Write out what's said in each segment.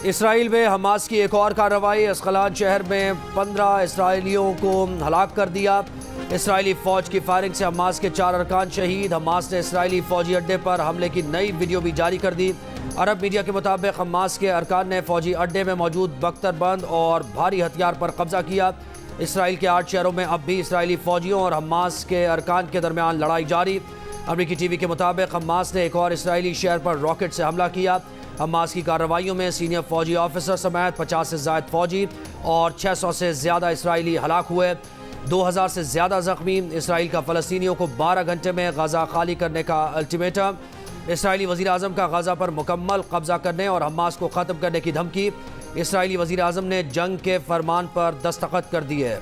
اسرائیل میں حماس کی ایک اور کارروائی، اسقلان شہر میں 15 اسرائیلیوں کو ہلاک کر دیا۔ اسرائیلی فوج کی فائرنگ سے حماس کے 4 ارکان شہید۔ حماس نے اسرائیلی فوجی اڈے پر حملے کی نئی ویڈیو بھی جاری کر دی۔ عرب میڈیا کے مطابق حماس کے ارکان نے فوجی اڈے میں موجود بختر بند اور بھاری ہتھیار پر قبضہ کیا۔ اسرائیل کے 8 شہروں میں اب بھی اسرائیلی فوجیوں اور حماس کے ارکان کے درمیان لڑائی جاری۔ امریکی ٹی وی کے مطابق حماس نے ایک اور اسرائیلی شہر پر راکٹ سے حملہ کیا۔ حماس کی کارروائیوں میں سینئر فوجی آفیسر سمیت 50 سے زائد فوجی اور 600 سے زیادہ اسرائیلی ہلاک ہوئے، 2000 سے زیادہ زخمی۔ اسرائیل کا فلسطینیوں کو 12 گھنٹے میں غزہ خالی کرنے کا الٹیمیٹم۔ اسرائیلی وزیراعظم کا غزہ پر مکمل قبضہ کرنے اور حماس کو ختم کرنے کی دھمکی۔ اسرائیلی وزیراعظم نے جنگ کے فرمان پر دستخط کر دیے۔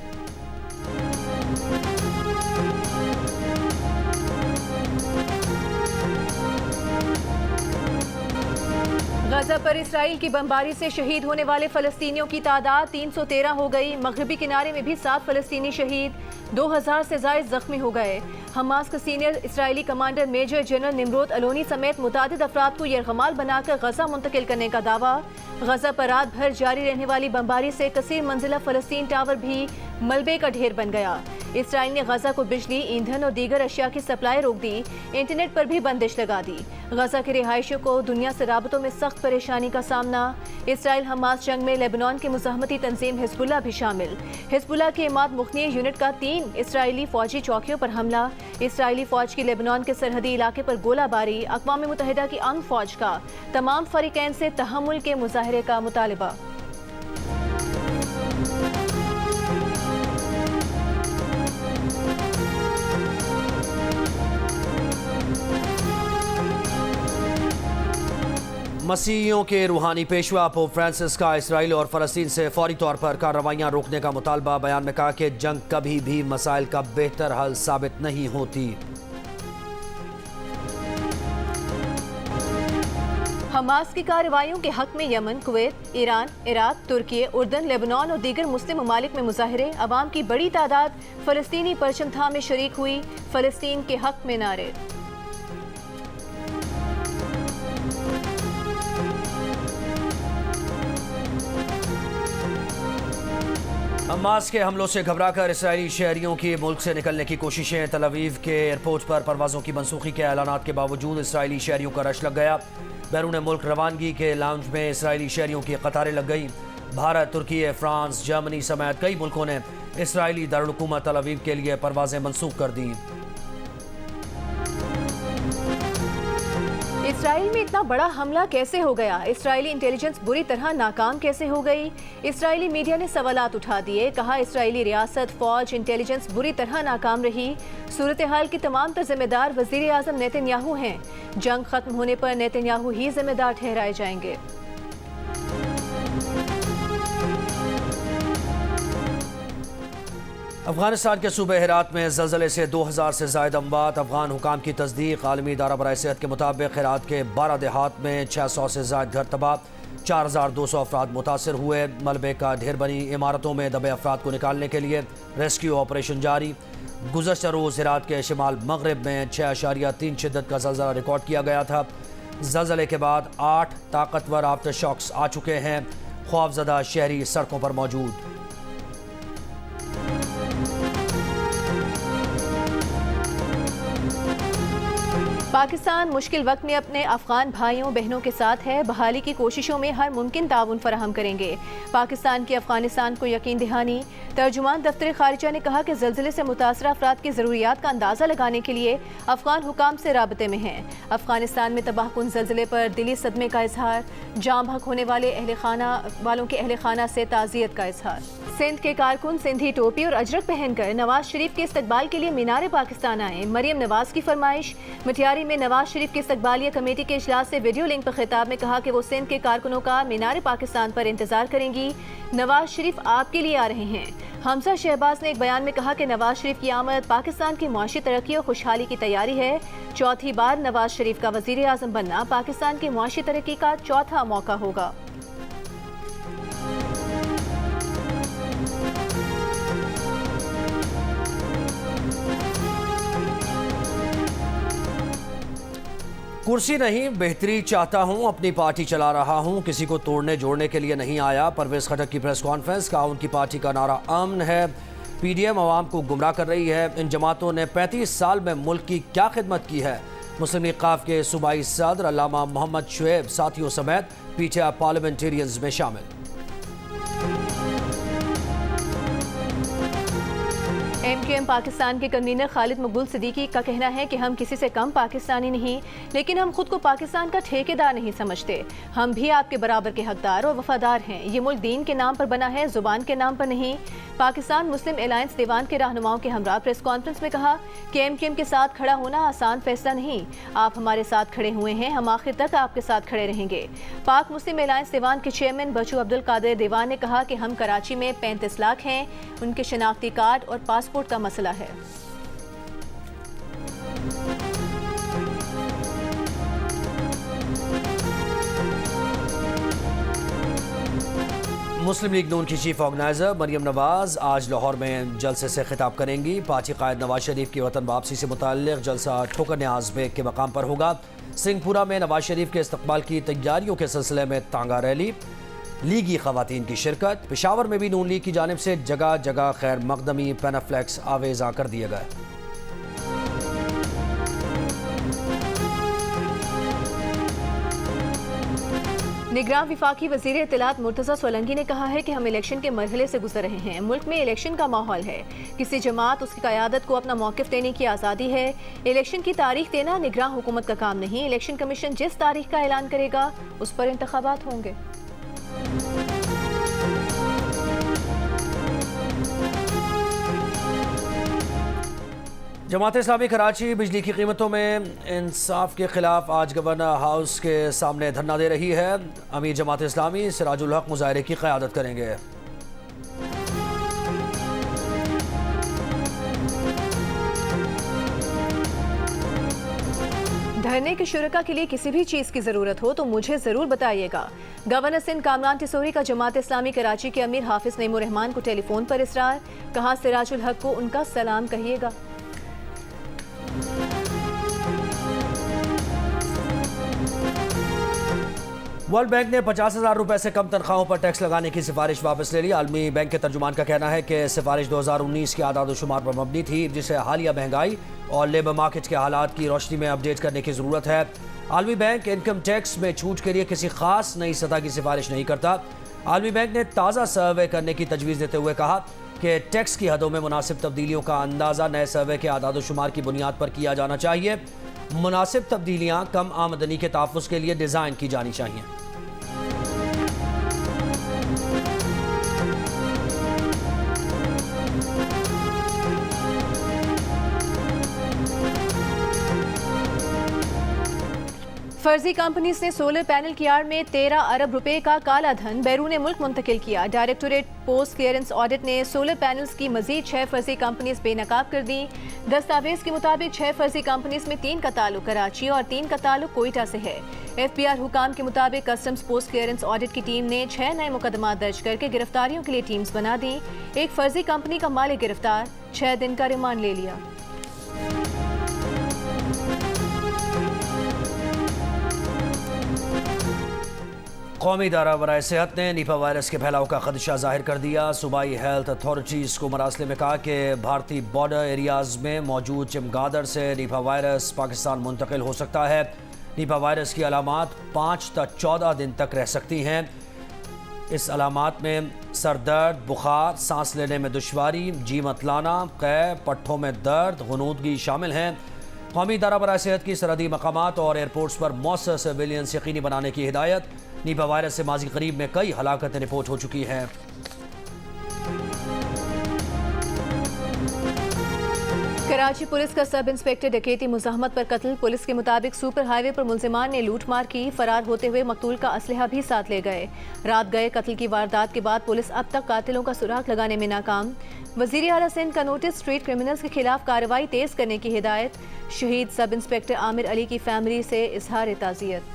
غزہ پر اسرائیل کی بمباری سے شہید ہونے والے فلسطینیوں کی تعداد 313 ہو گئی۔ مغربی کنارے میں بھی 7 فلسطینی شہید، 2000 سے زائد زخمی ہو گئے۔ حماس کا سینئر اسرائیلی کمانڈر میجر جنرل نمرود الونی سمیت متعدد افراد کو یرغمال بنا کر غزہ منتقل کرنے کا دعویٰ۔ غزہ پر رات بھر جاری رہنے والی بمباری سے کثیر منزلہ فلسطین ٹاور بھی ملبے کا ڈھیر بن گیا۔ اسرائیل نے غزہ کو بجلی، ایندھن اور دیگر اشیاء کی سپلائی روک دی، انٹرنیٹ پر بھی بندش لگا دی۔ غزہ کے رہائشیوں کو دنیا سے رابطوں میں سخت پریشانی کا سامنا۔ اسرائیل حماس جنگ میں لیبنان کی مزاحمتی تنظیم حزب اللہ بھی شامل۔ حزب اللہ کے عماد مخنی یونٹ کا 3 اسرائیلی فوجی چوکیوں پر حملہ۔ اسرائیلی فوج کی لیبنان کے سرحدی علاقے پر گولہ باری۔ اقوام متحدہ کی انگ فوج کا تمام فریقین سے تحمل کے مظاہرے کا مطالبہ۔ مسیحیوں کے روحانی پیشوا پوپ فرانسس کا اسرائیل اور فلسطین سے فوری طور پر کارروائیاں روکنے کا مطالبہ۔ بیان میں کہا کہ جنگ کبھی بھی مسائل کا بہتر حل ثابت نہیں ہوتی۔ حماس کی کارروائیوں کے حق میں یمن، کویت، ایران، عراق، ترکی، اردن، لیبنان اور دیگر مسلم ممالک میں مظاہرے۔ عوام کی بڑی تعداد فلسطینی پرچم تھام میں شریک ہوئی۔ فلسطین کے حق میں نعرے۔ حماس کے حملوں سے گھبرا کر اسرائیلی شہریوں کی ملک سے نکلنے کی کوششیں۔ تل ابیب کے ایئرپورٹ پر پروازوں کی منسوخی کے اعلانات کے باوجود اسرائیلی شہریوں کا رش لگ گیا۔ بیرون ملک روانگی کے لاؤنج میں اسرائیلی شہریوں کی قطاریں لگ گئیں۔ بھارت، ترکی، فرانس، جرمنی سمیت کئی ملکوں نے اسرائیلی دارالحکومت تل ابیب کے لیے پروازیں منسوخ کر دیں۔ اسرائیل میں اتنا بڑا حملہ کیسے ہو گیا؟ اسرائیلی انٹیلیجنس بری طرح ناکام کیسے ہو گئی؟ اسرائیلی میڈیا نے سوالات اٹھا دیے۔ کہا اسرائیلی ریاست، فوج، انٹیلیجنس بری طرح ناکام رہی۔ صورتحال کی تمام تر ذمہ دار وزیر اعظم نیتن یاہو ہیں۔ جنگ ختم ہونے پر نیتن یاہو ہی ذمہ دار ٹھہرائے جائیں گے۔ افغانستان کے صوبہ ہرات میں زلزلے سے 2000 سے زائد اموات۔ افغان حکام کی تصدیق۔ عالمی ادارہ برائے صحت کے مطابق ہرات کے 12 دیہات میں 600 سے زائد گھر تباہ، 4200 افراد متاثر ہوئے۔ ملبے کا ڈھیر بنی عمارتوں میں دبے افراد کو نکالنے کے لیے ریسکیو آپریشن جاری۔ گزشتہ روز ہرات کے شمال مغرب میں 6.3 شدت کا زلزلہ ریکارڈ کیا گیا تھا۔ زلزلے کے بعد 8 طاقتور آفٹر شاکس آ چکے ہیں۔ خوفزدہ شہری سڑکوں پر موجود۔ پاکستان مشکل وقت میں اپنے افغان بھائیوں بہنوں کے ساتھ ہے۔ بحالی کی کوششوں میں ہر ممکن تعاون فراہم کریں گے۔ پاکستان کی افغانستان کو یقین دہانی۔ ترجمان دفتر خارجہ نے کہا کہ زلزلے سے متاثرہ افراد کی ضروریات کا اندازہ لگانے کے لیے افغان حکام سے رابطے میں ہیں۔ افغانستان میں تباہ کن زلزلے پر دلی صدمے کا اظہار۔ جاں بحق ہونے والوں کے اہل خانہ سے تعزیت کا اظہار۔ سندھ کے کارکن سندھی ٹوپی اور اجرک پہن کر نواز شریف کے استقبال کے لیے مینار پاکستان آئے۔ مریم نواز کی فرمائش۔ مٹیاری میں نواز شریف کی استقبالیہ کمیٹی کے اجلاس سے ویڈیو لنک پر خطاب میں کہا کہ وہ سندھ کے کارکنوں کا مینار پاکستان پر انتظار کریں گی۔ نواز شریف آپ کے لیے آ رہے ہیں۔ حمزہ شہباز نے ایک بیان میں کہا کہ نواز شریف کی آمد پاکستان کی معاشی ترقی اور خوشحالی کی تیاری ہے۔ چوتھی بار نواز شریف کا وزیر اعظم بننا پاکستان کی معاشی ترقی کا چوتھا موقع ہوگا۔ کرسی نہیں بہتری چاہتا ہوں، اپنی پارٹی چلا رہا ہوں، کسی کو توڑنے جوڑنے کے لیے نہیں آیا۔ پرویز خٹک کی پریس کانفرنس۔ کہا ان کی پارٹی کا نعرہ امن ہے، پی ڈی ایم عوام کو گمراہ کر رہی ہے۔ ان جماعتوں نے 35 سال میں ملک کی کیا خدمت کی ہے؟ مسلم لیگ ق کے صوبائی صدر علامہ محمد شعیب ساتھیوں سمیت پی ٹی آئی پارلیمنٹیرینز میں شامل۔ ایم کیو ایم پاکستان کے کنوینر خالد مقبول صدیقی کا کہنا ہے کہ ہم کسی سے کم پاکستانی نہیں، لیکن ہم خود کو پاکستان کا ٹھیکیدار نہیں سمجھتے۔ ہم بھی آپ کے برابر کے حقدار اور وفادار ہیں۔ یہ ملک دین کے نام پر بنا ہے، زبان کے نام پر نہیں۔ پاکستان مسلم الائنس دیوان کے رہنماؤں کے ہمراہ پریس کانفرنس میں کہا کہ ایم کیو ایم کے ساتھ کھڑا ہونا آسان فیصلہ نہیں۔ آپ ہمارے ساتھ کھڑے ہوئے ہیں، ہم آخر تک آپ کے ساتھ کھڑے رہیں گے۔ پاک مسلم الائنس دیوان کے چیئرمین بچو عبدالقادر دیوان نے کہا کہ ہم کراچی میں 35 لاکھ ہیں، ان کے شناختی کارڈ اور پاسپورٹ کا مسئلہ ہے۔ مسلم لیگ نون کی چیف آرگنائزر مریم نواز آج لاہور میں جلسے سے خطاب کریں گی۔ پارٹی قائد نواز شریف کی وطن واپسی سے متعلق جلسہ ٹھوکر نیاز بیگ کے مقام پر ہوگا۔ سنگھ پورہ میں نواز شریف کے استقبال کی تیاریوں کے سلسلے میں تانگا ریلی، لیگی خواتین کی شرکت۔ پشاور میں بھی نون لیگ کی جانب سے جگہ جگہ خیر مقدمی پینافلیکس آویزاں کر دیے گئے۔ نگراں وفاقی وزیر اطلاعات مرتضی سولنگی نے کہا ہے کہ ہم الیکشن کے مرحلے سے گزر رہے ہیں۔ ملک میں الیکشن کا ماحول ہے، کسی جماعت اس کی قیادت کو اپنا موقف دینے کی آزادی ہے۔ الیکشن کی تاریخ دینا نگراں حکومت کا کام نہیں۔ الیکشن کمیشن جس تاریخ کا اعلان کرے گا اس پر انتخابات ہوں گے۔ جماعت اسلامی کراچی بجلی کی قیمتوں میں انصاف کے خلاف آج گورنر ہاؤس کے سامنے دھرنا دے رہی ہے۔ امیر جماعت اسلامی سراج الحق مظاہرے کی قیادت کریں گے۔ دھرنے کے شرکاء کے لیے کسی بھی چیز کی ضرورت ہو تو مجھے ضرور بتائیے گا۔ گورنر سندھ کامران ٹسوری کا جماعت اسلامی کراچی کے امیر حافظ نعیم الرحمان کو ٹیلی فون پر اصرار، کہا سراج الحق کو ان کا سلام کہیے گا۔ ورلڈ بینک نے 50,000 روپے سے کم تنخواہوں پر ٹیکس لگانے کی سفارش واپس لے لی۔ عالمی بینک کے ترجمان کا کہنا ہے کہ سفارش 2019 کے اعداد و شمار پر مبنی تھی، جسے حالیہ مہنگائی اور لیبر مارکیٹ کے حالات کی روشنی میں اپڈیٹ کرنے کی ضرورت ہے۔ عالمی بینک انکم ٹیکس میں چھوٹ کے لیے کسی خاص نئی سطح کی سفارش نہیں کرتا۔ عالمی بینک نے تازہ سروے کرنے کی تجویز دیتے ہوئے کہا کہ ٹیکس کی حدوں میں مناسب تبدیلیوں کا اندازہ نئے سروے کے اعداد و شمار کی بنیاد پر کیا جانا چاہیے۔ مناسب تبدیلیاں کم آمدنی کے تحفظ کے لیے ڈیزائن کی جانی چاہیے۔ فرضی کمپنیز نے سولر پینل کی آڑ میں 13 ارب روپے کا کالا دھن بیرون ملک منتقل کیا۔ ڈائریکٹوریٹ پوسٹ کلیئرنس آڈٹ نے سولر پینلز کی مزید 6 فرضی کمپنیز بے نقاب کر دیں۔ دستاویز کے مطابق 6 فرضی کمپنیز میں 3 کا تعلق کراچی اور 3 کا تعلق کوئٹہ سے ہے۔ ایف بی آر حکام کے مطابق کسٹمز پوسٹ کلیئرنس آڈٹ کی ٹیم نے 6 نئے مقدمات درج کر کے گرفتاریوں کے لیے ٹیمز بنا دیں۔ ایک فرضی کمپنی کا مالک گرفتار، 6 دن کا ریمانڈ لے لیا۔ قومی ادارہ برائے صحت نے نیپا وائرس کے پھیلاؤ کا خدشہ ظاہر کر دیا۔ صوبائی ہیلتھ اتھارٹیز کو مراسلے میں کہا کہ بھارتی بارڈر ایریاز میں موجود چمگادڑ سے نیپا وائرس پاکستان منتقل ہو سکتا ہے۔ نیپا وائرس کی علامات 5 تا 14 دن تک رہ سکتی ہیں۔ اس علامات میں سر درد، بخار، سانس لینے میں دشواری، جی متلانا، قے، پٹھوں میں درد، غنودگی شامل ہیں۔ قومی ادارہ برائے صحت کی سرحدی مقامات اور ایئرپورٹس پر مؤثر سرویلنس یقینی بنانے کی ہدایت۔ نیپا وائرس سے ماضی قریب میں کئی ہلاکتیں رپورٹ ہو چکی ہیں۔ کراچی پولیس کا سب انسپیکٹر ڈکیتی مزاحمت پر قتل۔ پولیس کے مطابق سپر ہائی وے پر ملزمان نے لوٹ مار کی، فرار ہوتے ہوئے مقتول کا اسلحہ بھی ساتھ لے گئے۔ رات گئے قتل کی واردات کے بعد پولیس اب تک قاتلوں کا سراغ لگانے میں ناکام۔ وزیر اعلیٰ سندھ کا نوٹس، اسٹریٹ کرمنلز کے خلاف کارروائی تیز کرنے کی ہدایت۔ شہید سب انسپیکٹر عامر علی کی فیملی سے اظہار تعزیت۔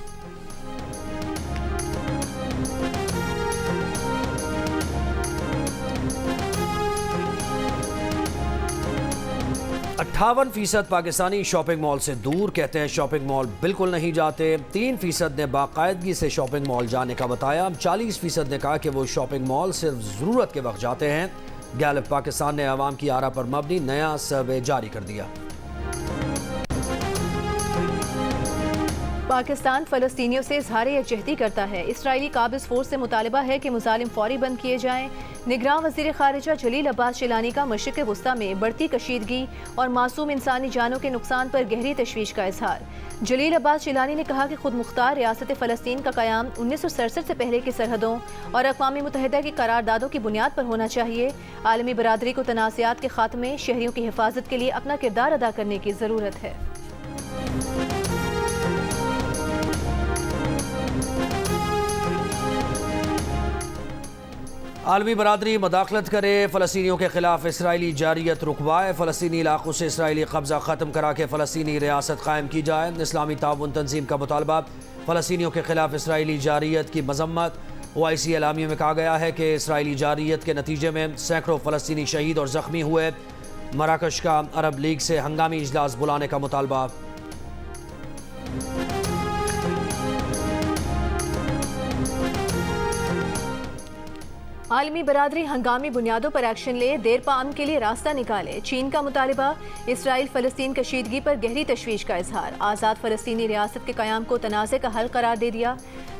58% پاکستانی شاپنگ مال سے دور، کہتے ہیں شاپنگ مال بالکل نہیں جاتے۔ 3% نے باقاعدگی سے شاپنگ مال جانے کا بتایا۔ 40% نے کہا کہ وہ شاپنگ مال صرف ضرورت کے وقت جاتے ہیں۔ گیلپ پاکستان نے عوام کی آراء پر مبنی نیا سروے جاری کر دیا۔ پاکستان فلسطینیوں سے اظہار یکجہتی کرتا ہے۔ اسرائیلی قابض فورس سے مطالبہ ہے کہ مظالم فوری بند کیے جائیں۔ نگراں وزیر خارجہ جلیل عباس چیلانی کا مشرق وسطی میں بڑھتی کشیدگی اور معصوم انسانی جانوں کے نقصان پر گہری تشویش کا اظہار۔ جلیل عباس چیلانی نے کہا کہ خود مختار ریاست فلسطین کا قیام 1967 سے پہلے کی سرحدوں اور اقوام متحدہ کی قراردادوں کی بنیاد پر ہونا چاہیے۔ عالمی برادری کو تنازعات کے خاتمے، شہریوں کی حفاظت کے لیے اپنا کردار ادا کرنے کی ضرورت ہے۔ عالمی برادری مداخلت کرے، فلسطینیوں کے خلاف اسرائیلی جارحیت رکوائے، فلسطینی علاقوں سے اسرائیلی قبضہ ختم کرا کے فلسطینی ریاست قائم کی جائے۔ اسلامی تعاون تنظیم کا مطالبہ، فلسطینیوں کے خلاف اسرائیلی جارحیت کی مذمت۔ OIC اعلامیے میں کہا گیا ہے کہ اسرائیلی جارحیت کے نتیجے میں سینکڑوں فلسطینی شہید اور زخمی ہوئے۔ مراکش کا عرب لیگ سے ہنگامی اجلاس بلانے کا مطالبہ۔ عالمی برادری ہنگامی بنیادوں پر ایکشن لے، دیر پا امن کے لیے راستہ نکالے۔ چین کا مطالبہ، اسرائیل فلسطین کشیدگی پر گہری تشویش کا اظہار۔ آزاد فلسطینی ریاست کے قیام کو تنازع کا حل قرار دے دیا۔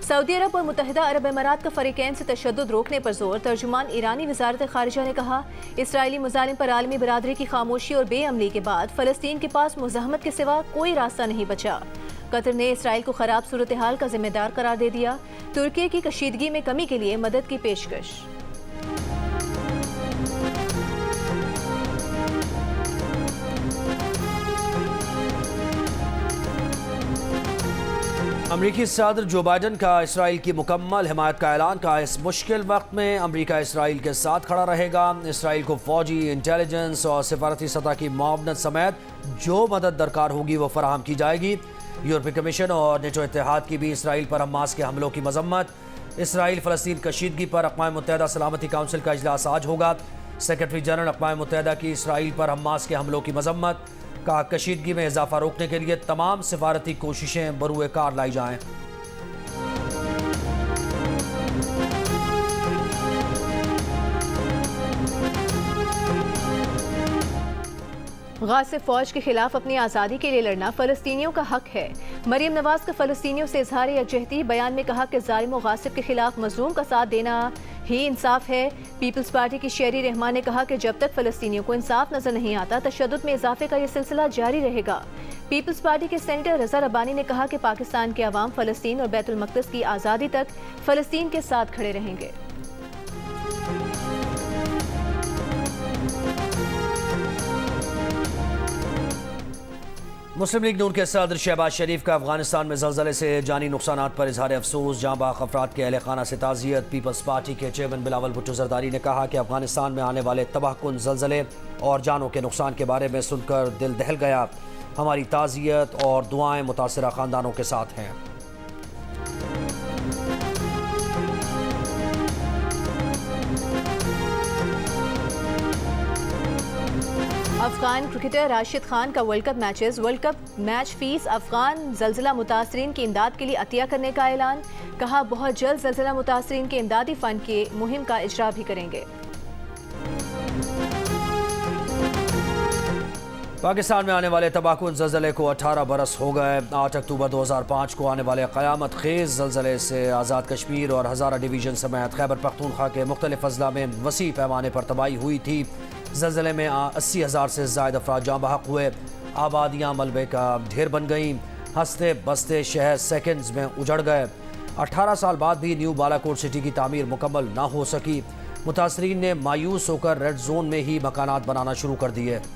سعودی عرب اور متحدہ عرب امارات کا فریقین سے تشدد روکنے پر زور۔ ترجمان ایرانی وزارت خارجہ نے کہا، اسرائیلی مظالم پر عالمی برادری کی خاموشی اور بے عملی کے بعد فلسطین کے پاس مزاحمت کے سوا کوئی راستہ نہیں بچا۔ قطر نے اسرائیل کو خراب صورتحال کا ذمہ دار قرار دے دیا۔ ترکی کی کشیدگی میں کمی کے لیے مدد کی پیشکش۔ امریکی صدر جو بائیڈن کا اسرائیل کی مکمل حمایت کا اعلان کا۔ اس مشکل وقت میں امریکہ اسرائیل کے ساتھ کھڑا رہے گا۔ اسرائیل کو فوجی، انٹیلیجنس اور سفارتی سطح کی معاونت سمیت جو مدد درکار ہوگی وہ فراہم کی جائے گی۔ یورپی کمیشن اور نیٹو اتحاد کی بھی اسرائیل پر حماس کے حملوں کی مذمت۔ اسرائیل فلسطین کشیدگی پر اقوام متحدہ سلامتی کونسل کا اجلاس آج ہوگا۔ سیکرٹری جنرل اقوام متحدہ کی اسرائیل پر حماس کے حملوں کی مذمت۔ کہا، کشیدگی میں اضافہ روکنے کے لیے تمام سفارتی کوششیں بروئے کار لائی جائیں۔ غاصب فوج کے خلاف اپنی آزادی کے لیے لڑنا فلسطینیوں کا حق ہے۔ مریم نواز کا فلسطینیوں سے اظہار یکجہتی۔ بیان میں کہا کہ ظالم و غاصب کے خلاف مظلوم کا ساتھ دینا ہی انصاف ہے۔ پیپلز پارٹی کی شہری رحمان نے کہا کہ جب تک فلسطینیوں کو انصاف نظر نہیں آتا، تشدد میں اضافے کا یہ سلسلہ جاری رہے گا۔ پیپلز پارٹی کے سینیٹر رضا ربانی نے کہا کہ پاکستان کے عوام فلسطین اور بیت المقدس کی آزادی تک فلسطین کے ساتھ کھڑے رہیں گے۔ مسلم لیگ نون کے صدر شہباز شریف کا افغانستان میں زلزلے سے جانی نقصانات پر اظہار افسوس۔ جاں باغ افراد کے اہل خانہ سے تعزیت۔ پیپلز پارٹی کے چیئرمین بلاول بھٹو زرداری نے کہا کہ افغانستان میں آنے والے تباہ کن زلزلے اور جانوں کے نقصان کے بارے میں سن کر دل دہل گیا۔ ہماری تعزیت اور دعائیں متاثرہ خاندانوں کے ساتھ ہیں۔ افغان کرکٹر راشد خان کا world cup match fee Afghan زلزلہ متاثرین کی امداد کے لیے عطیہ کرنے کا اعلان۔ کہا، بہت جلد زلزلہ متاثرین کے امدادی فنڈ کی مہم کا اجرا بھی کریں گے۔ پاکستان میں آنے والے تباہ کن زلزلے کو 18 برس ہو گئے۔ 8 اکتوبر 2005 کو آنے والے قیامت خیز زلزلے سے آزاد کشمیر اور ہزارہ ڈویژن سمیت خیبر پختونخوا کے مختلف اضلاع میں وسیع پیمانے پر تباہی ہوئی تھی۔ زلزلے میں 80,000 سے زائد افراد جاں بحق ہوئے۔ آبادیاں ملبے کا ڈھیر بن گئیں۔ ہنستے بستے شہر سیکنڈز میں اجڑ گئے۔ 18 سال بعد بھی نیو بالاکوٹ سٹی کی تعمیر مکمل نہ ہو سکی۔ متاثرین نے مایوس ہو کر ریڈ زون میں ہی مکانات بنانا شروع کر دیے۔